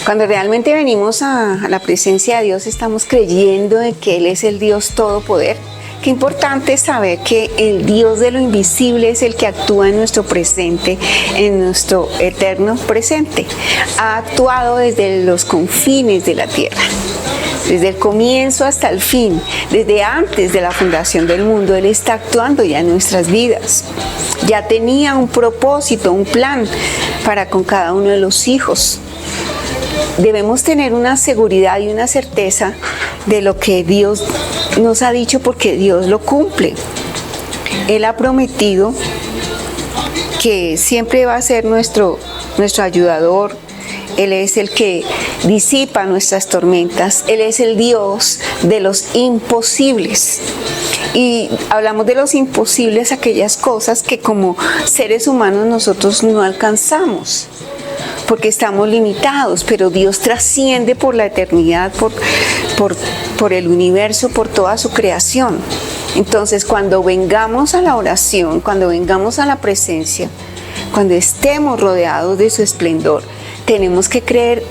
Cuando realmente venimos a la presencia de Dios, estamos creyendo de que Él es el Dios Todopoder. Qué importante saber que el Dios de lo invisible es el que actúa en nuestro presente, en nuestro eterno presente. Ha actuado desde los confines de la tierra, desde el comienzo hasta el fin, desde antes de la fundación del mundo. Él está actuando ya en nuestras vidas. Ya tenía un propósito, un plan para con cada uno de los hijos. Debemos tener una seguridad y una certeza de lo que Dios nos ha dicho, porque Dios lo cumple. Él ha prometido que siempre va a ser nuestro ayudador. Él es el que disipa nuestras tormentas. Él es el Dios de los imposibles. Y hablamos de los imposibles, aquellas cosas que como seres humanos nosotros no alcanzamos, porque estamos limitados, pero Dios trasciende por la eternidad, por el universo, por toda su creación. Entonces, cuando vengamos a la oración, cuando vengamos a la presencia, cuando estemos rodeados de su esplendor, tenemos que creer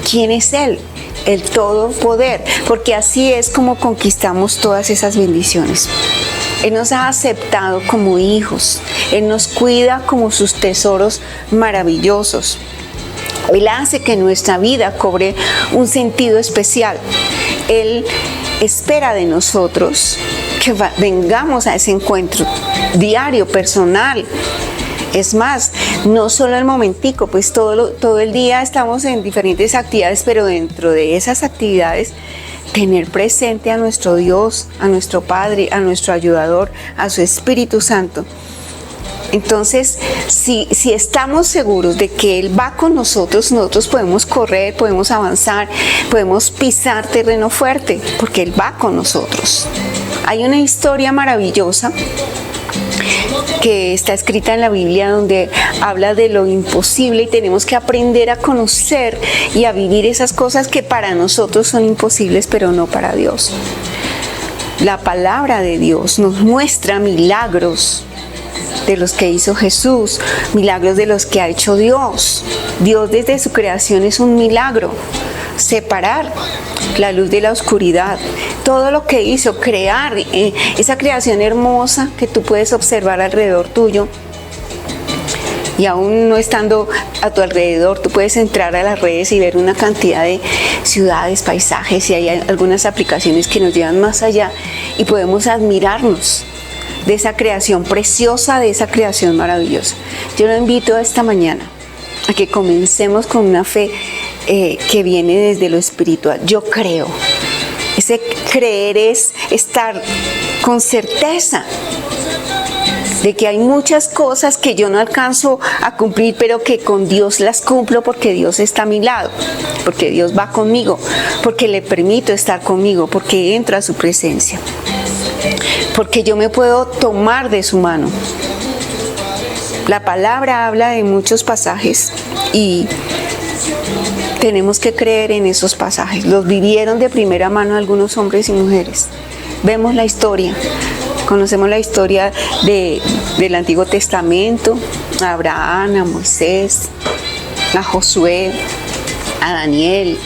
quién es Él, el Todopoder, porque así es como conquistamos todas esas bendiciones. Él nos ha aceptado como hijos, Él nos cuida como sus tesoros maravillosos. Él hace que nuestra vida cobre un sentido especial. Él espera de nosotros que vengamos a ese encuentro diario, personal. Es más, no solo el momentico, pues todo el día estamos en diferentes actividades, pero dentro de esas actividades tener presente a nuestro Dios, a nuestro Padre, a nuestro ayudador, a su Espíritu Santo. Entonces, si estamos seguros de que Él va con nosotros, nosotros podemos correr, podemos avanzar, podemos pisar terreno fuerte, porque Él va con nosotros. Hay una historia maravillosa que está escrita en la Biblia, donde habla de lo imposible, y tenemos que aprender a conocer y a vivir esas cosas que para nosotros son imposibles, pero no para Dios. La palabra de Dios nos muestra milagros de los que hizo Jesús, milagros de los que ha hecho Dios. Dios desde su creación es un milagro. Separar la luz de la oscuridad, todo lo que hizo, crear esa creación hermosa que tú puedes observar alrededor tuyo, y aún no estando a tu alrededor, tú puedes entrar a las redes y ver una cantidad de ciudades, paisajes, y hay algunas aplicaciones que nos llevan más allá y podemos admirarnos de esa creación preciosa, de esa creación maravillosa. Yo lo invito esta mañana a que comencemos con una fe que viene desde lo espiritual. Yo creo. Ese creer es estar con certeza de que hay muchas cosas que yo no alcanzo a cumplir, pero que con Dios las cumplo, porque Dios está a mi lado, porque Dios va conmigo, porque le permito estar conmigo, porque entro a su presencia, porque yo me puedo tomar de su mano. La palabra habla de muchos pasajes y tenemos que creer en esos pasajes. Los vivieron de primera mano algunos hombres y mujeres. Vemos la historia, conocemos la historia del Antiguo Testamento, a Abraham, a Moisés, a Josué, a Daniel,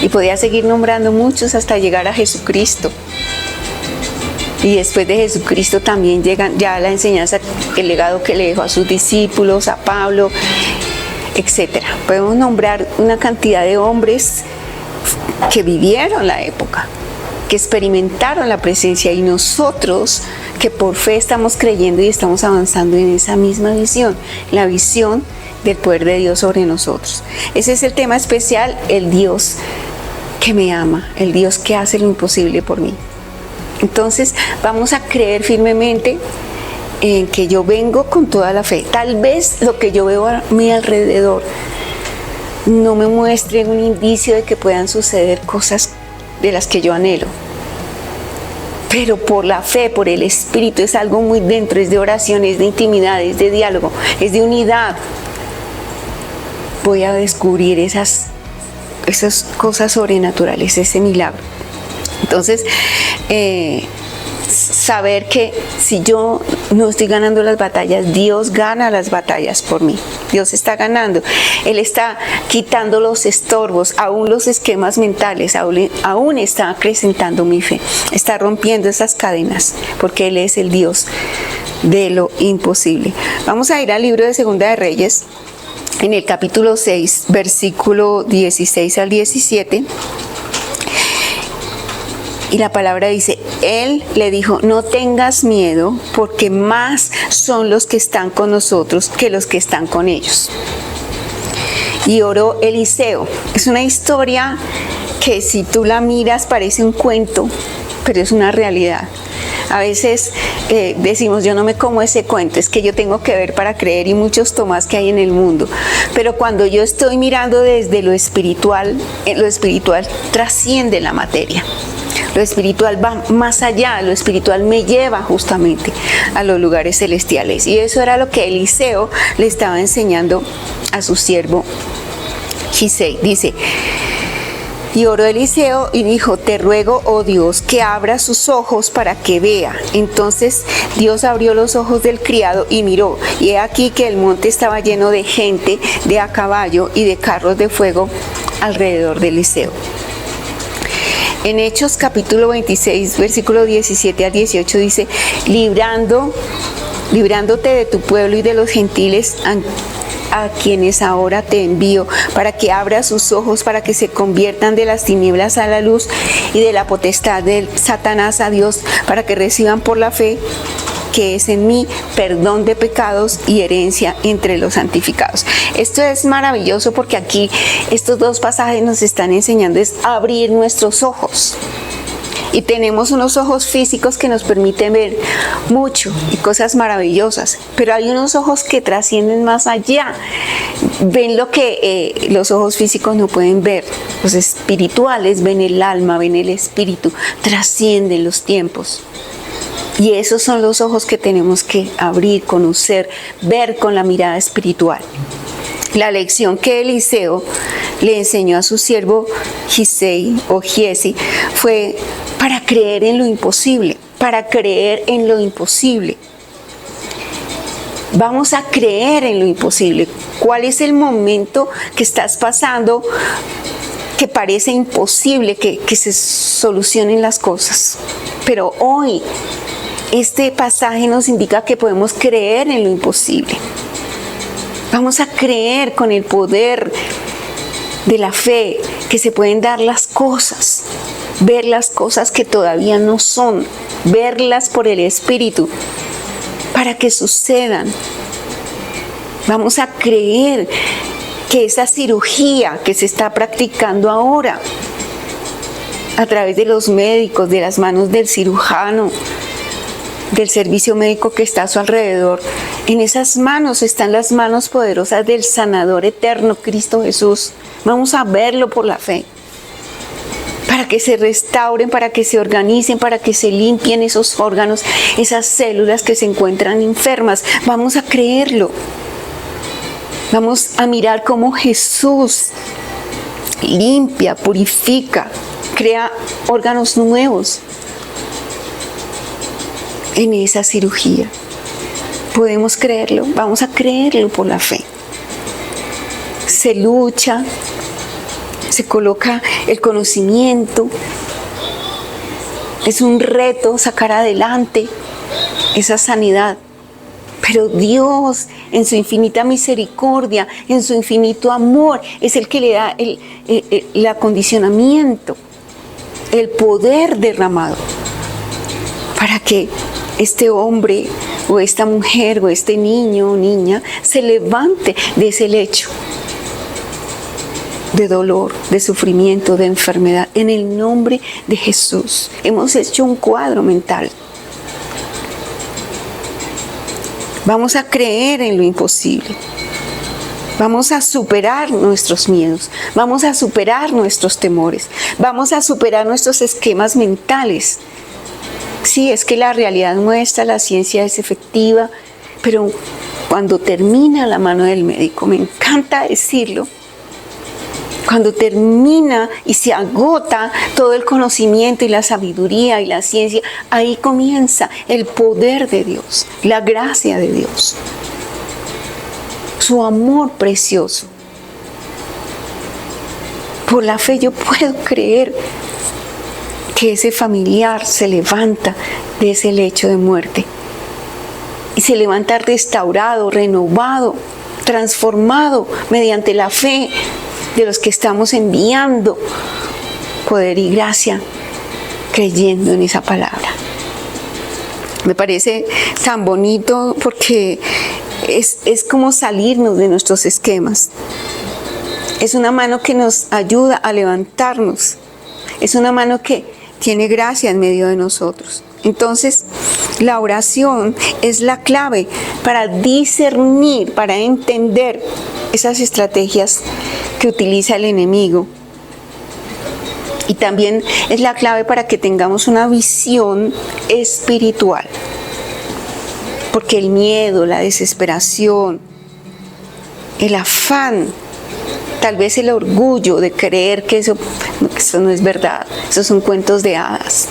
y podía seguir nombrando muchos hasta llegar a Jesucristo. Y después de Jesucristo también llegan ya la enseñanza, el legado que le dejó a sus discípulos, a Pablo, etc. Podemos nombrar una cantidad de hombres que vivieron la época, que experimentaron la presencia, y nosotros que por fe estamos creyendo y estamos avanzando en esa misma visión, la visión del poder de Dios sobre nosotros. Ese es el tema especial, el Dios que me ama, el Dios que hace lo imposible por mí. Entonces vamos a creer firmemente en que yo vengo con toda la fe. Tal vez lo que yo veo a mi alrededor no me muestre un indicio de que puedan suceder cosas de las que yo anhelo, pero por la fe, por el Espíritu, es algo muy dentro, es de oración, es de intimidad, es de diálogo, es de unidad. Voy a descubrir esas cosas sobrenaturales, ese milagro. Entonces, saber que si yo no estoy ganando las batallas, Dios gana las batallas por mí. Dios está ganando. Él está quitando los estorbos, aún los esquemas mentales, aún está acrecentando mi fe. Está rompiendo esas cadenas, porque Él es el Dios de lo imposible. Vamos a ir al libro de Segunda de Reyes, en el capítulo 6, versículo 16 al 17. Y la palabra dice, Él le dijo, no tengas miedo, porque más son los que están con nosotros que los que están con ellos. Y oró Eliseo. Es una historia que si tú la miras parece un cuento, pero es una realidad. A veces decimos, yo no me como ese cuento, es que yo tengo que ver para creer, y muchos Tomás que hay en el mundo. Pero cuando yo estoy mirando desde lo espiritual trasciende la materia. Lo espiritual va más allá, lo espiritual me lleva justamente a los lugares celestiales. Y eso era lo que Eliseo le estaba enseñando a su siervo Gisei. Dice, y oró Eliseo y dijo, te ruego, oh Dios, que abra sus ojos para que vea. Entonces Dios abrió los ojos del criado y miró, y he aquí que el monte estaba lleno de gente, de a caballo y de carros de fuego alrededor de Eliseo. En Hechos capítulo 26, versículo 17 a 18 dice, librándote de tu pueblo y de los gentiles a quienes ahora te envío, para que abras sus ojos, para que se conviertan de las tinieblas a la luz y de la potestad de Satanás a Dios, para que reciban por la fe que es en mí perdón de pecados y herencia entre los santificados. Esto es maravilloso porque aquí estos dos pasajes nos están enseñando es abrir nuestros ojos. Y tenemos unos ojos físicos que nos permiten ver mucho y cosas maravillosas, pero hay unos ojos que trascienden más allá, ven lo que los ojos físicos no pueden ver. Los espirituales ven el alma, ven el espíritu, trascienden los tiempos. Y esos son los ojos que tenemos que abrir, conocer, ver con la mirada espiritual. La lección que Eliseo le enseñó a su siervo Gisei o Giesi fue para creer en lo imposible, para creer en lo imposible. Vamos a creer en lo imposible. ¿Cuál es el momento que estás pasando que parece imposible que se solucionen las cosas? Pero hoy este pasaje nos indica que podemos creer en lo imposible. Vamos a creer con el poder de la fe que se pueden dar las cosas, ver las cosas que todavía no son, verlas por el Espíritu para que sucedan. Vamos a creer que esa cirugía que se está practicando ahora a través de los médicos, de las manos del cirujano, del servicio médico que está a su alrededor, en esas manos están las manos poderosas del sanador eterno, Cristo Jesús. Vamos a verlo por la fe, para que se restauren, para que se organicen, para que se limpien esos órganos, esas células que se encuentran enfermas. Vamos a creerlo. Vamos a mirar cómo Jesús limpia, purifica, crea órganos nuevos en esa cirugía. Podemos creerlo, vamos a creerlo por la fe. Se lucha, se coloca el conocimiento. Es un reto sacar adelante esa sanidad. Pero Dios, en su infinita misericordia, en su infinito amor, es el que le da el acondicionamiento, el poder derramado para que este hombre o esta mujer o este niño o niña se levante de ese lecho de dolor, de sufrimiento, de enfermedad. En el nombre de Jesús hemos hecho un cuadro mental. Vamos a creer en lo imposible. Vamos a superar nuestros miedos. Vamos a superar nuestros temores. Vamos a superar nuestros esquemas mentales. Sí, es que la realidad muestra, la ciencia es efectiva, pero cuando termina la mano del médico, me encanta decirlo, Cuando termina y se agota todo el conocimiento y la sabiduría y la ciencia, ahí comienza el poder de Dios, la gracia de Dios, su amor precioso. Por la fe yo puedo creer que ese familiar se levanta de ese lecho de muerte y se levanta restaurado, renovado, transformado mediante la fe de los que estamos enviando poder y gracia, creyendo en esa palabra. Me parece tan bonito porque es como salirnos de nuestros esquemas. Es una mano que nos ayuda a levantarnos. Es una mano que tiene gracia en medio de nosotros. Entonces, la oración es la clave para discernir, para entender esas estrategias que utiliza el enemigo. Y también es la clave para que tengamos una visión espiritual. Porque el miedo, la desesperación, el afán, tal vez el orgullo de creer que eso no es verdad, esos son cuentos de hadas.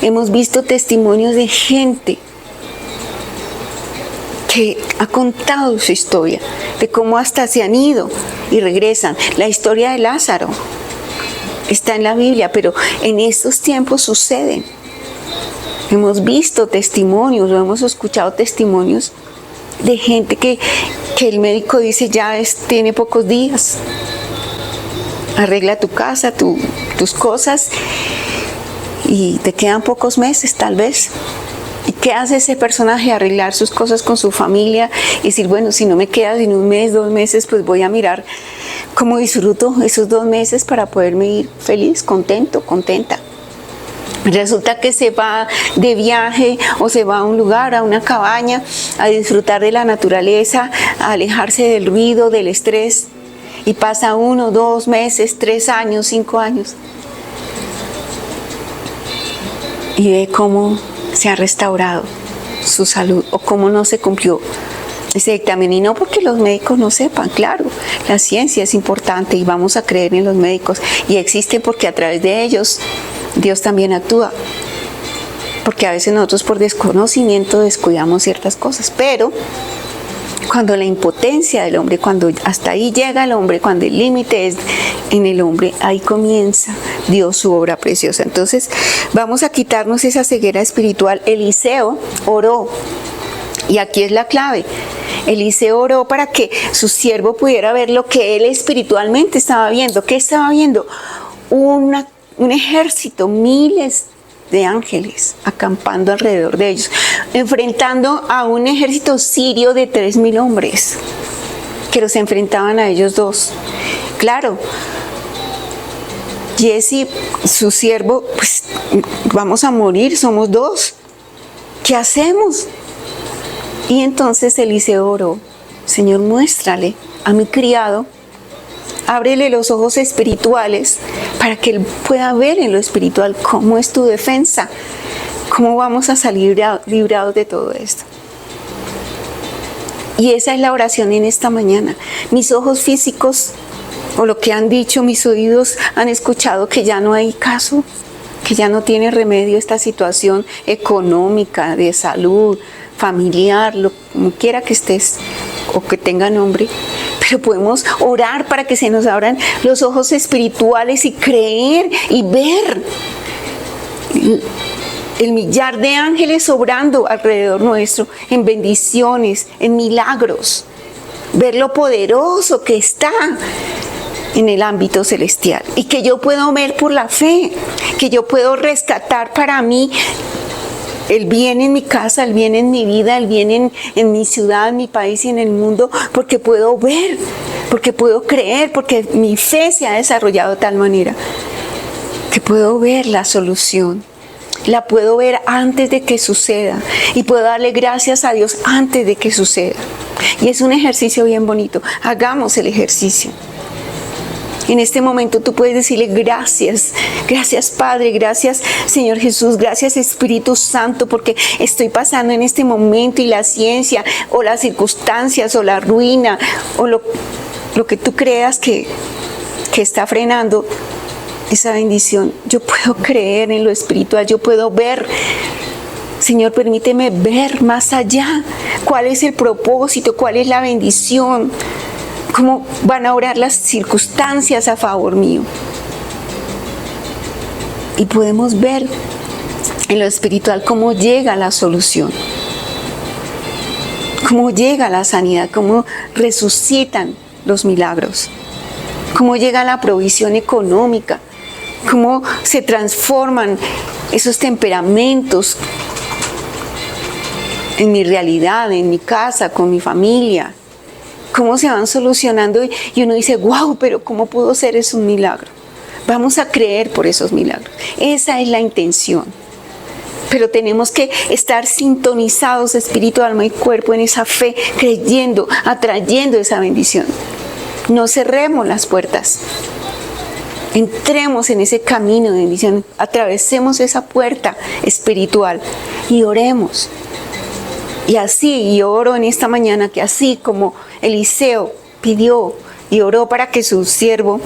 Hemos visto testimonios de gente que ha contado su historia, de cómo hasta se han ido y regresan. La historia de Lázaro está en la Biblia, pero en estos tiempos suceden. Hemos visto testimonios, o hemos escuchado testimonios de gente que el médico dice tiene pocos días. Arregla tu casa, tus cosas y te quedan pocos meses tal vez. ¿Y qué hace ese personaje? Arreglar sus cosas con su familia y decir, bueno, si no me queda en un mes, 2 meses, pues voy a mirar cómo disfruto esos 2 meses para poderme ir feliz, contento, contenta. Resulta que se va de viaje o se va a un lugar, a una cabaña, a disfrutar de la naturaleza, a alejarse del ruido, del estrés, y pasa 1, 2 meses, 3 años, 5 años, y ve cómo se ha restaurado su salud o cómo no se cumplió ese dictamen. Y no porque los médicos no sepan, claro, la ciencia es importante y vamos a creer en los médicos y existen porque a través de ellos Dios también actúa, porque a veces nosotros por desconocimiento descuidamos ciertas cosas, pero cuando la impotencia del hombre, cuando hasta ahí llega el hombre, cuando el límite es en el hombre, ahí comienza Dios su obra preciosa. Entonces vamos a quitarnos esa ceguera espiritual. Eliseo oró, y aquí es la clave. Eliseo oró para que su siervo pudiera ver lo que él espiritualmente estaba viendo. ¿Qué estaba viendo? Un ejército, miles de ángeles acampando alrededor de ellos, enfrentando a un ejército sirio de 3,000 hombres que los enfrentaban a ellos dos. Claro, Jesse, su siervo, pues vamos a morir, somos 2. ¿Qué hacemos? Y entonces Eliseo oró, Señor, muéstrale a mi criado, ábrele los ojos espirituales para que él pueda ver en lo espiritual cómo es tu defensa, cómo vamos a salir librados de todo esto. Y esa es la oración en esta mañana. Mis ojos físicos, o lo que han dicho, mis oídos han escuchado que ya no hay caso, que ya no tiene remedio esta situación económica, de salud, familiar, como quiera que estés o que tenga nombre. Pero podemos orar para que se nos abran los ojos espirituales y creer y ver el millar de ángeles obrando alrededor nuestro, en bendiciones, en milagros. Ver lo poderoso que está en el ámbito celestial y que yo puedo ver por la fe, que yo puedo rescatar para mí el bien en mi casa, el bien en mi vida, el bien en mi ciudad, en mi país y en el mundo, porque puedo ver, porque puedo creer, porque mi fe se ha desarrollado de tal manera que puedo ver la solución. La puedo ver antes de que suceda y puedo darle gracias a Dios antes de que suceda. Y es un ejercicio bien bonito. Hagamos el ejercicio. En este momento tú puedes decirle gracias, gracias Padre, gracias Señor Jesús, gracias Espíritu Santo, porque estoy pasando en este momento y la ciencia o las circunstancias o la ruina o lo que tú creas que que está frenando esa bendición. Yo puedo creer en lo espiritual, yo puedo ver. Señor, permíteme ver más allá. ¿Cuál es el propósito? ¿Cuál es la bendición? ¿Cómo van a obrar las circunstancias a favor mío? Y podemos ver en lo espiritual cómo llega la solución, cómo llega la sanidad, cómo resucitan los milagros, cómo llega la provisión económica, cómo se transforman esos temperamentos en mi realidad, en mi casa, con mi familia, cómo se van solucionando y uno dice, wow, pero ¿cómo pudo ser eso un milagro? Vamos a creer por esos milagros. Esa es la intención. Pero tenemos que estar sintonizados, espíritu, alma y cuerpo, en esa fe, creyendo, atrayendo esa bendición. No cerremos las puertas. Entremos en ese camino de bendición, atravesemos esa puerta espiritual y oremos. Y así, y oro en esta mañana, que así como Eliseo pidió y oró para que su siervo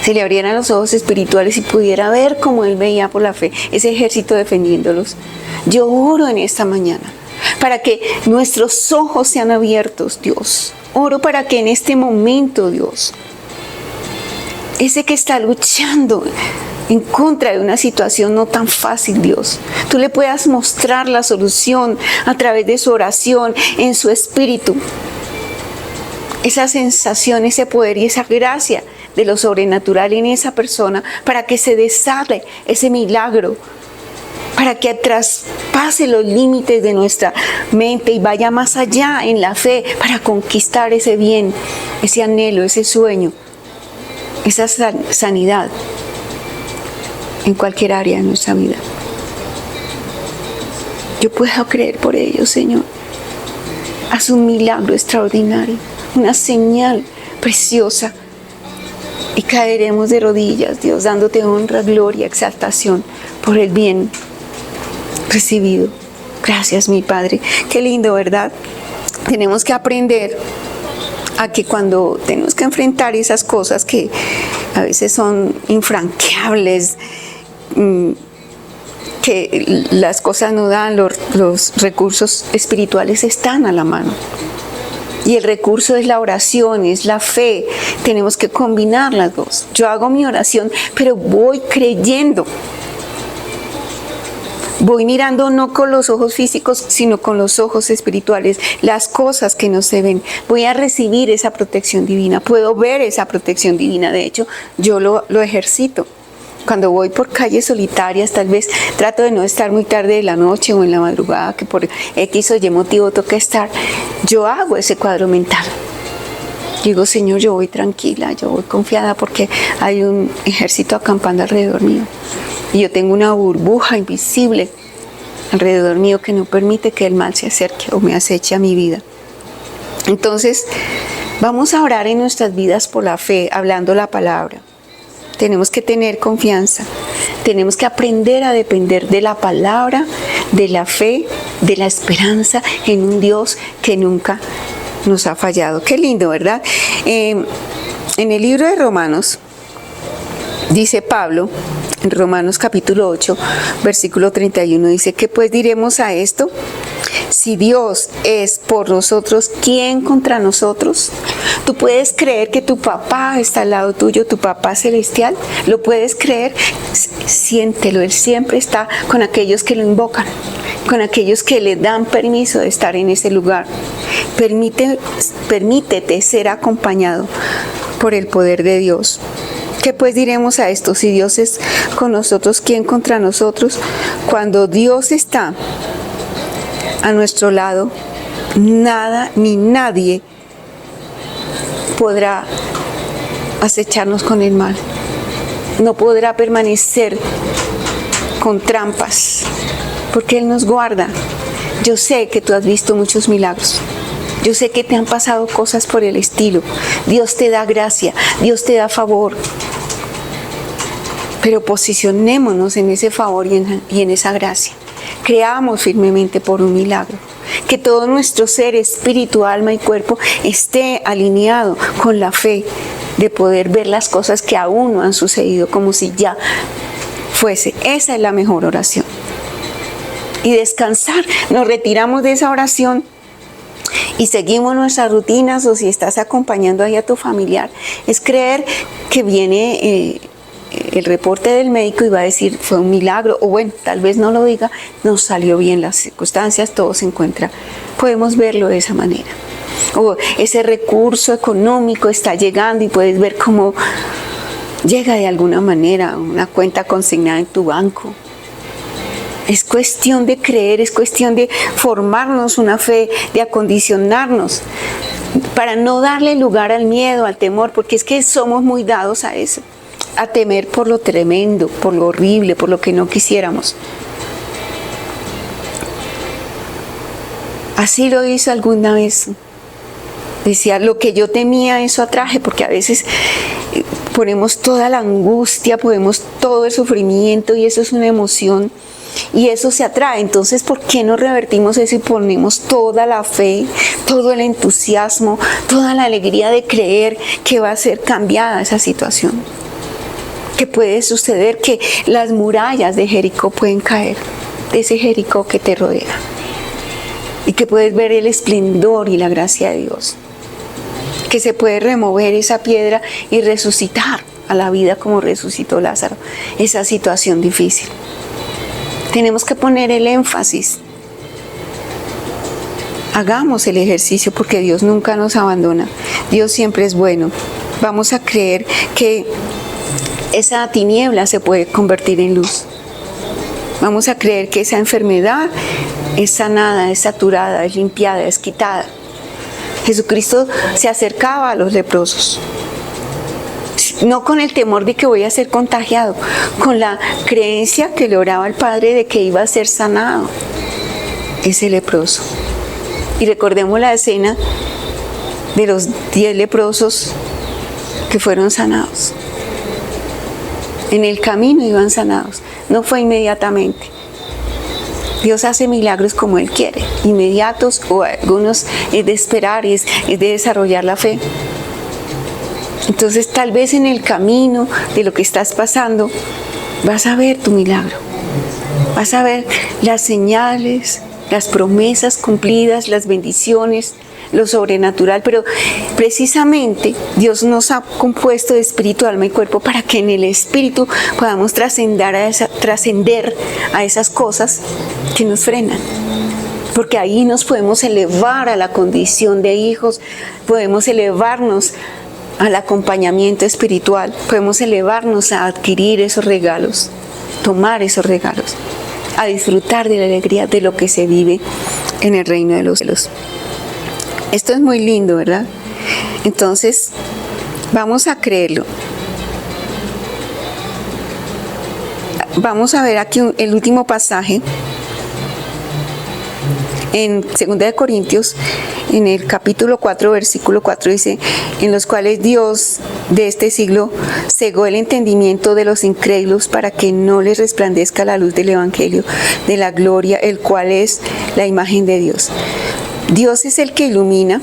se le abrieran los ojos espirituales y pudiera ver como él veía por la fe, ese ejército defendiéndolos. Yo oro en esta mañana para que nuestros ojos sean abiertos, Dios. Oro para que en este momento, Dios, ese que está luchando en contra de una situación no tan fácil, Dios, tú le puedas mostrar la solución a través de su oración, en su espíritu. Esa sensación, ese poder y esa gracia de lo sobrenatural en esa persona, para que se desate ese milagro, para que traspase los límites de nuestra mente y vaya más allá en la fe, para conquistar ese bien, ese anhelo, ese sueño, esa sanidad en cualquier área de nuestra vida. Yo puedo creer por ello, Señor. Haz un milagro extraordinario, una señal preciosa, y caeremos de rodillas, Dios, dándote honra, gloria, exaltación por el bien recibido. Gracias, mi Padre. Qué lindo, ¿verdad? Tenemos que aprender a que cuando tenemos que enfrentar esas cosas que a veces son infranqueables, que las cosas no dan, los recursos espirituales están a la mano. Y el recurso es la oración, es la fe. Tenemos que combinar las dos. Yo hago mi oración, pero voy creyendo. Voy mirando no con los ojos físicos, sino con los ojos espirituales, las cosas que no se ven. Voy a recibir esa protección divina. Puedo ver esa protección divina. De hecho, yo lo ejercito. Cuando voy por calles solitarias, tal vez trato de no estar muy tarde de la noche o en la madrugada, que por X o Y motivo toca estar. Yo hago ese cuadro mental. Digo, Señor, yo voy tranquila, yo voy confiada porque hay un ejército acampando alrededor mío. Y yo tengo una burbuja invisible alrededor mío que no permite que el mal se acerque o me aceche a mi vida. Entonces, vamos a orar en nuestras vidas por la fe, hablando la palabra. Tenemos que tener confianza, tenemos que aprender a depender de la palabra, de la fe, de la esperanza en un Dios que nunca nos ha fallado. Qué lindo, ¿verdad? En el libro de Romanos, dice Pablo, en Romanos capítulo 8, versículo 31, dice, ¿qué pues diremos a esto? Si Dios es por nosotros, ¿quién contra nosotros? ¿Tú puedes creer que tu papá está al lado tuyo, tu papá celestial? ¿Lo puedes creer? Siéntelo, Él siempre está con aquellos que lo invocan, con aquellos que le dan permiso de estar en ese lugar. Permítete ser acompañado por el poder de Dios. ¿Qué pues diremos a esto? Si Dios es con nosotros, ¿quién contra nosotros? Cuando Dios está a nuestro lado, nada ni nadie podrá acecharnos con el mal. No podrá permanecer con trampas, porque Él nos guarda. Yo sé que tú has visto muchos milagros. Yo sé que te han pasado cosas por el estilo. Dios te da gracia, Dios te da favor. Pero posicionémonos en ese favor y en esa gracia. Creamos firmemente por un milagro. Que todo nuestro ser, espíritu, alma y cuerpo esté alineado con la fe de poder ver las cosas que aún no han sucedido como si ya fuese. Esa es la mejor oración. Y descansar, nos retiramos de esa oración y seguimos nuestras rutinas, o si estás acompañando ahí a tu familiar, es creer que viene el reporte del médico y va a decir fue un milagro, o bueno, tal vez no lo diga, nos salió bien las circunstancias, todo se encuentra. Podemos verlo de esa manera. O ese recurso económico está llegando y puedes ver cómo llega de alguna manera una cuenta consignada en tu banco. Es cuestión de creer, es cuestión de formarnos una fe, de acondicionarnos para no darle lugar al miedo, al temor, porque es que somos muy dados a eso, a temer por lo tremendo, por lo horrible, por lo que no quisiéramos. Así lo hizo alguna vez. Decía, lo que yo temía, eso atraje, porque a veces ponemos toda la angustia, ponemos todo el sufrimiento y eso es una emoción. Y eso se atrae. Entonces, ¿por qué no revertimos eso y ponemos toda la fe, todo el entusiasmo, toda la alegría de creer que va a ser cambiada esa situación? Que puede suceder que las murallas de Jericó pueden caer, de ese Jericó que te rodea. Y que puedes ver el esplendor y la gracia de Dios. Que se puede remover esa piedra y resucitar a la vida como resucitó Lázaro, esa situación difícil. Tenemos que poner el énfasis. Hagamos el ejercicio porque Dios nunca nos abandona. Dios siempre es bueno. Vamos a creer que esa tiniebla se puede convertir en luz. Vamos a creer que esa enfermedad es sanada, es saturada, es limpiada, es quitada. Jesucristo se acercaba a los leprosos. No con el temor de que voy a ser contagiado, con la creencia que le oraba al Padre de que iba a ser sanado ese leproso. Y recordemos la escena de los 10 leprosos que fueron sanados. En el camino iban sanados, no fue inmediatamente. Dios hace milagros como Él quiere, inmediatos o algunos es de esperar, es de desarrollar la fe. Entonces tal vez en el camino de lo que estás pasando vas a ver tu milagro, vas a ver las señales, las promesas cumplidas, las bendiciones, lo sobrenatural, pero precisamente Dios nos ha compuesto de espíritu, alma y cuerpo para que en el espíritu podamos trascender a esas cosas que nos frenan. Porque ahí nos podemos elevar a la condición de hijos, podemos elevarnos al acompañamiento espiritual, podemos elevarnos a adquirir esos regalos, tomar esos regalos, a disfrutar de la alegría de lo que se vive en el reino de los cielos. Esto es muy lindo, ¿verdad? Entonces, vamos a creerlo. Vamos a ver aquí el último pasaje en 2 Corintios, en el capítulo 4, versículo 4, dice, en los cuales Dios de este siglo cegó el entendimiento de los incrédulos para que no les resplandezca la luz del Evangelio de la gloria, el cual es la imagen de Dios. Dios es el que ilumina,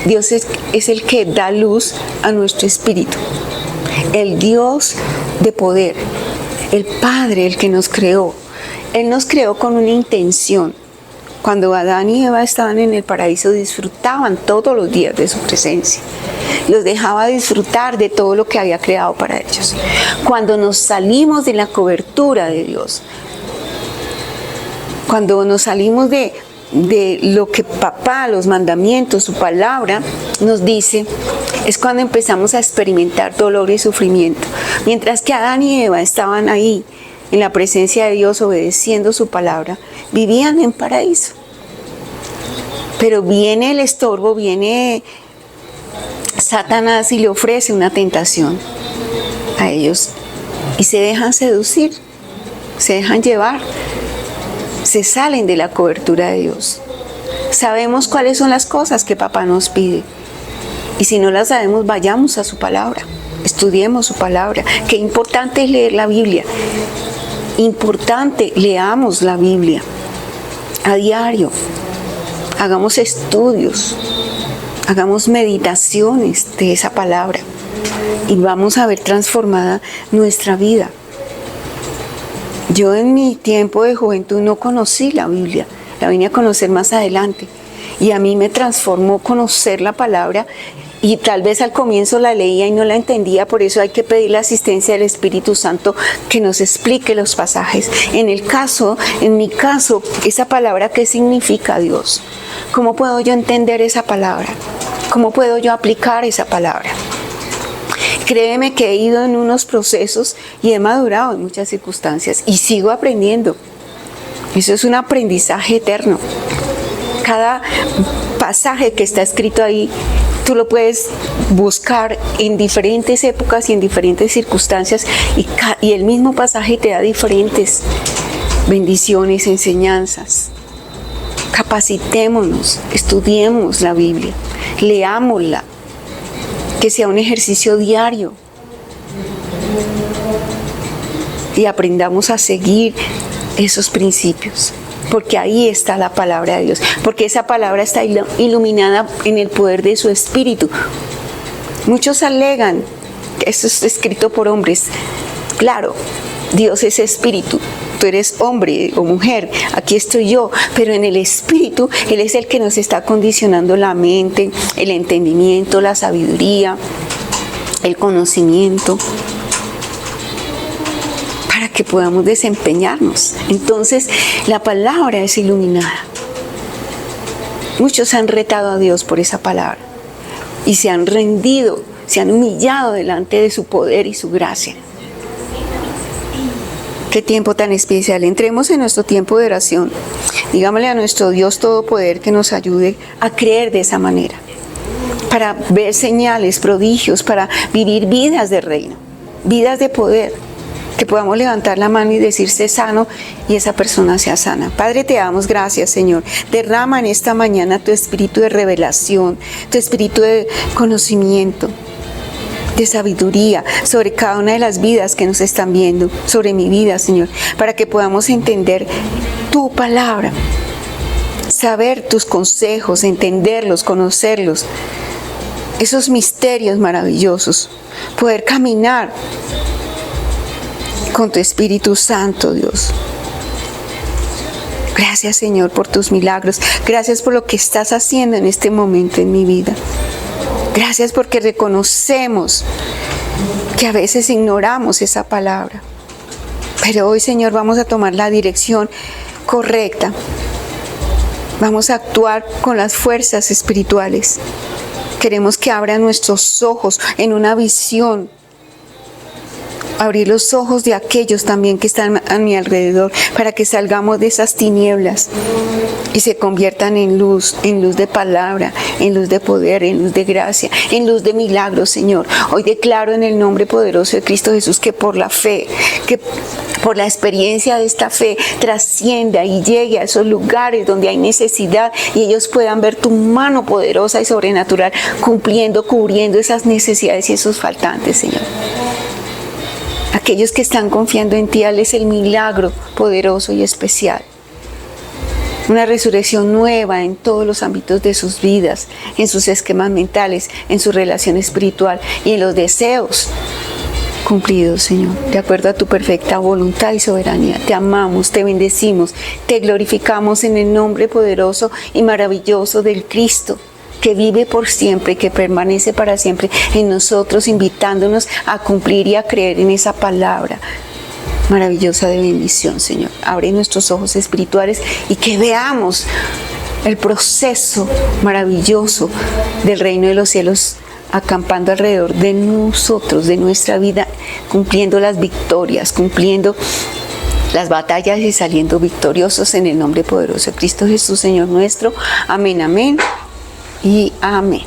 Dios es el que da luz a nuestro espíritu, el Dios de poder, el Padre, el que nos creó. Él nos creó con una intención. Cuando Adán y Eva estaban en el paraíso, disfrutaban todos los días de su presencia. Los dejaba disfrutar de todo lo que había creado para ellos. Cuando nos salimos de la cobertura de Dios, cuando nos salimos de lo que papá, los mandamientos, su palabra nos dice, es cuando empezamos a experimentar dolor y sufrimiento. Mientras que Adán y Eva estaban ahí, en la presencia de Dios, obedeciendo su palabra, vivían en paraíso. Pero viene el estorbo, viene Satanás y le ofrece una tentación a ellos y se dejan seducir, se dejan llevar, se salen de la cobertura de Dios. Sabemos cuáles son las cosas que papá nos pide y si no las sabemos, vayamos a su palabra, estudiemos su palabra. Qué importante es leer la Biblia. Importante, leamos la Biblia a diario, hagamos estudios, hagamos meditaciones de esa palabra. y vamos a ver transformada nuestra vida. Yo en mi tiempo de juventud no conocí la Biblia, la vine a conocer más adelante y a mí me transformó conocer la palabra. Y tal vez al comienzo la leía y no la entendía, por eso hay que pedir la asistencia del Espíritu Santo que nos explique los pasajes. En mi caso, esa palabra, ¿qué significa, Dios? ¿Cómo puedo yo entender esa palabra? ¿Cómo puedo yo aplicar esa palabra? Créeme que he ido en unos procesos y he madurado en muchas circunstancias y sigo aprendiendo. Eso es un aprendizaje eterno. Cada pasaje que está escrito ahí, tú lo puedes buscar en diferentes épocas y en diferentes circunstancias y el mismo pasaje te da diferentes bendiciones, enseñanzas. Capacitémonos, estudiemos la Biblia, leámosla, que sea un ejercicio diario y aprendamos a seguir esos principios. Porque ahí está la palabra de Dios, porque esa palabra está iluminada en el poder de su Espíritu. Muchos alegan que esto es escrito por hombres. Claro, Dios es Espíritu, tú eres hombre o mujer, aquí estoy yo, pero en el Espíritu Él es el que nos está condicionando la mente, el entendimiento, la sabiduría, el conocimiento, para que podamos desempeñarnos. Entonces, la palabra es iluminada. Muchos han retado a Dios por esa palabra y se han rendido, se han humillado delante de su poder y su gracia. Qué tiempo tan especial. Entremos en nuestro tiempo de oración. Digámosle a nuestro Dios Todopoder que nos ayude a creer de esa manera, para ver señales, prodigios, para vivir vidas de reino, vidas de poder. Que podamos levantar la mano y decir, sé sano, y esa persona sea sana. Padre, te damos gracias, Señor. Derrama en esta mañana tu espíritu de revelación, tu espíritu de conocimiento, de sabiduría sobre cada una de las vidas que nos están viendo, sobre mi vida, Señor, para que podamos entender tu palabra, saber tus consejos, entenderlos, conocerlos, esos misterios maravillosos, poder caminar con tu Espíritu Santo, Dios. Gracias, Señor, por tus milagros. Gracias por lo que estás haciendo en este momento en mi vida. Gracias porque reconocemos que a veces ignoramos esa palabra. Pero hoy, Señor, vamos a tomar la dirección correcta. Vamos a actuar con las fuerzas espirituales. Queremos que abran nuestros ojos en una visión. Abrir los ojos de aquellos también que están a mi alrededor, para que salgamos de esas tinieblas y se conviertan en luz de palabra, en luz de poder, en luz de gracia, en luz de milagros, Señor. Hoy declaro en el nombre poderoso de Cristo Jesús que por la fe, que por la experiencia de esta fe trascienda y llegue a esos lugares donde hay necesidad y ellos puedan ver tu mano poderosa y sobrenatural cumpliendo, cubriendo esas necesidades y esos faltantes, Señor. Aquellos que están confiando en ti, dales el milagro poderoso y especial. Una resurrección nueva en todos los ámbitos de sus vidas, en sus esquemas mentales, en su relación espiritual y en los deseos cumplidos, Señor, de acuerdo a tu perfecta voluntad y soberanía. Te amamos, te bendecimos, te glorificamos en el nombre poderoso y maravilloso del Cristo, que vive por siempre y que permanece para siempre en nosotros, invitándonos a cumplir y a creer en esa palabra maravillosa de bendición, Señor. Abre nuestros ojos espirituales y que veamos el proceso maravilloso del reino de los cielos acampando alrededor de nosotros, de nuestra vida, cumpliendo las victorias, cumpliendo las batallas y saliendo victoriosos en el nombre poderoso de Cristo Jesús, Señor nuestro. Amén, amén y amén.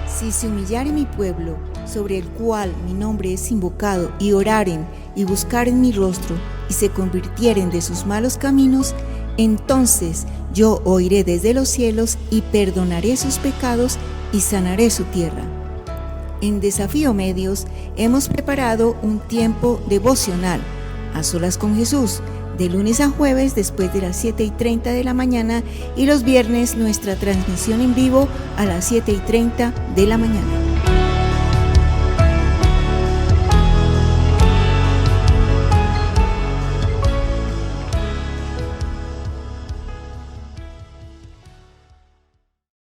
Si se humillare mi pueblo, sobre el cual mi nombre es invocado, y oraren y buscaren mi rostro, y se convirtieren de sus malos caminos, Entonces yo oiré desde los cielos y perdonaré sus pecados y sanaré su tierra. En Desafío Medios hemos preparado un tiempo devocional a solas con Jesús, de lunes a jueves después de las 7:30 de la mañana y los viernes nuestra transmisión en vivo a las 7:30 de la mañana.